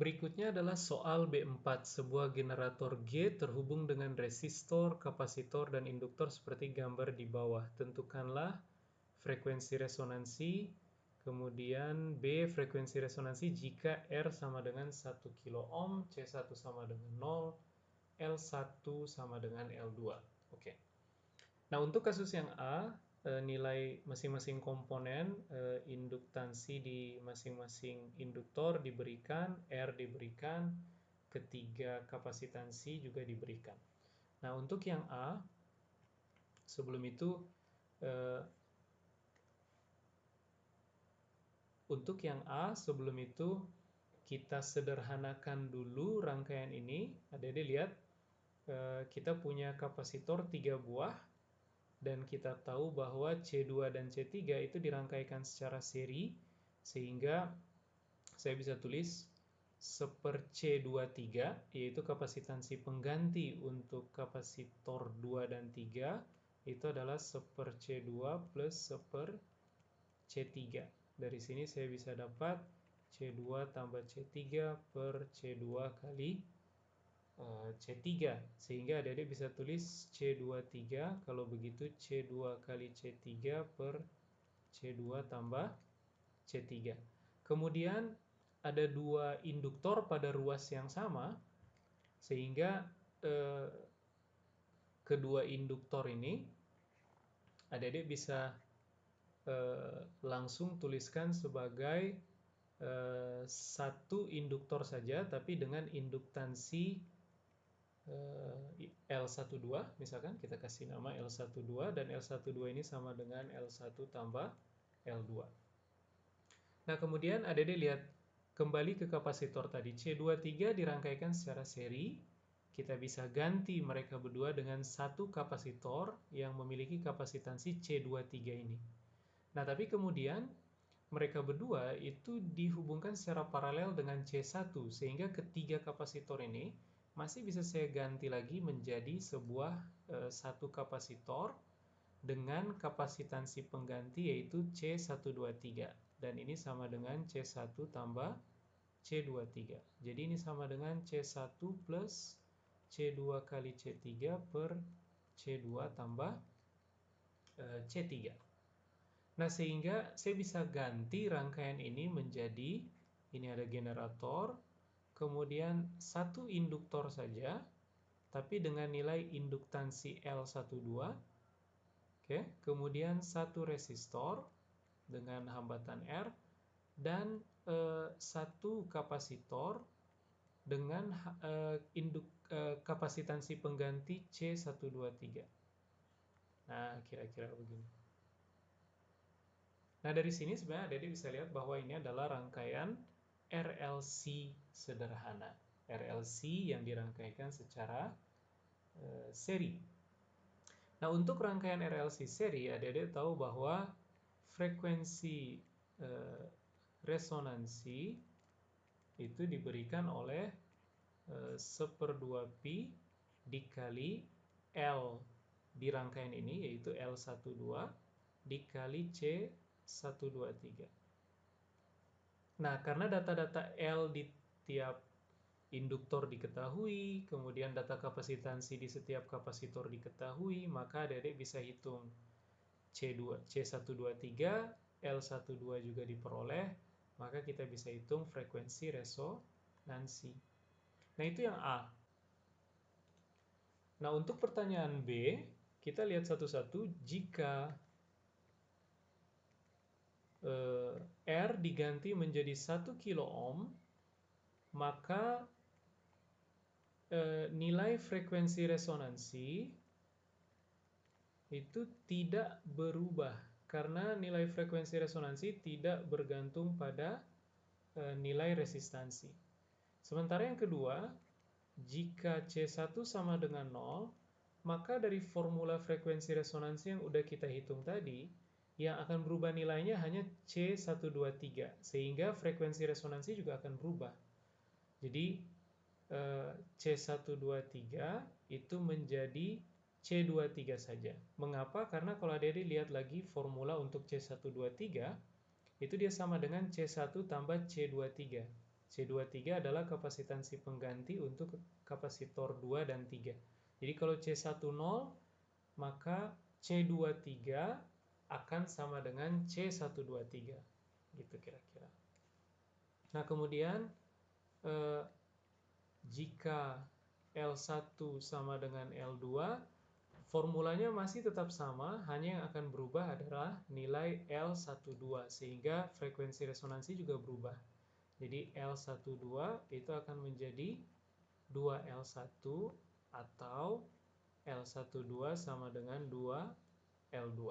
Berikutnya adalah soal B4. Sebuah generator G terhubung dengan resistor, kapasitor, dan induktor seperti gambar di bawah. Tentukanlah frekuensi resonansi, kemudian B frekuensi resonansi jika R sama dengan 1 kilo ohm, C1 sama dengan 0, L1 sama dengan L2. Oke. Nah, untuk kasus yang A, nilai masing-masing komponen induktansi di masing-masing induktor diberikan, R diberikan, ketiga kapasitansi juga diberikan. Nah, untuk yang A, sebelum itu kita sederhanakan dulu rangkaian ini. Adik-adik lihat, kita punya kapasitor 3 buah, dan kita tahu bahwa C2 dan C3 itu dirangkaikan secara seri, sehingga saya bisa tulis 1/C23, yaitu kapasitansi pengganti untuk kapasitor 2 dan 3, itu adalah 1/C2 plus 1/C3. Dari sini saya bisa dapat C2 tambah C3 per C2 kali C3, sehingga adik-adik bisa tulis C23, kalau begitu C2 kali C3 per C2 tambah C3. Kemudian ada dua induktor pada ruas yang sama, sehingga kedua induktor ini adik-adik bisa langsung tuliskan sebagai satu induktor saja, tapi dengan induktansi L12, misalkan kita kasih nama L12, dan L12 ini sama dengan L1 tambah L2. Nah, kemudian adik-adik lihat kembali ke kapasitor tadi, C23 dirangkaikan secara seri. Kita bisa ganti mereka berdua dengan satu kapasitor yang memiliki kapasitansi C23 ini. Nah, tapi kemudian mereka berdua itu dihubungkan secara paralel dengan C1, sehingga ketiga kapasitor ini masih bisa saya ganti lagi menjadi sebuah satu kapasitor dengan kapasitansi pengganti yaitu C123, dan ini sama dengan C1 tambah C23. Jadi ini sama dengan C1 plus C2 kali C3 per C2 tambah C3. Nah, sehingga saya bisa ganti rangkaian ini menjadi, ini ada generator, kemudian satu induktor saja, tapi dengan nilai induktansi L12, oke, kemudian satu resistor dengan hambatan R, dan satu kapasitor dengan kapasitansi pengganti C123. Nah, kira-kira begini. Nah, dari sini sebenarnya adik-adik bisa lihat bahwa ini adalah rangkaian RLC sederhana. RLC yang dirangkaikan secara seri. Nah, untuk rangkaian RLC seri, adik-adik tahu bahwa frekuensi resonansi itu diberikan oleh 1/2pi dikali L di rangkaian ini, yaitu L12 dikali C123. Nah, karena data-data L di tiap induktor diketahui, kemudian data kapasitansi di setiap kapasitor diketahui, maka adik-adik bisa hitung C123, L12 juga diperoleh, maka kita bisa hitung frekuensi resonansi. Nah, itu yang A. Nah, untuk pertanyaan B, kita lihat satu-satu. Jika R diganti menjadi 1 kilo ohm, maka nilai frekuensi resonansi itu tidak berubah, karena nilai frekuensi resonansi tidak bergantung pada nilai resistansi. Sementara yang kedua, jika C1 sama dengan 0, maka dari formula frekuensi resonansi yang udah kita hitung tadi, yang akan berubah nilainya hanya C123, sehingga frekuensi resonansi juga akan berubah. Jadi C123 itu menjadi C23 saja. Mengapa? Karena kalau adik-adik lihat lagi formula untuk C123, itu dia sama dengan C1 tambah C23. C23 adalah kapasitansi pengganti untuk kapasitor 2 dan 3. Jadi kalau C10, maka C23 akan sama dengan C123. Gitu kira-kira. Nah, kemudian jika L1 sama dengan L2, formulanya masih tetap sama, hanya yang akan berubah adalah nilai L12, sehingga frekuensi resonansi juga berubah. Jadi L12 itu akan menjadi 2L1 atau L12 sama dengan 2L2.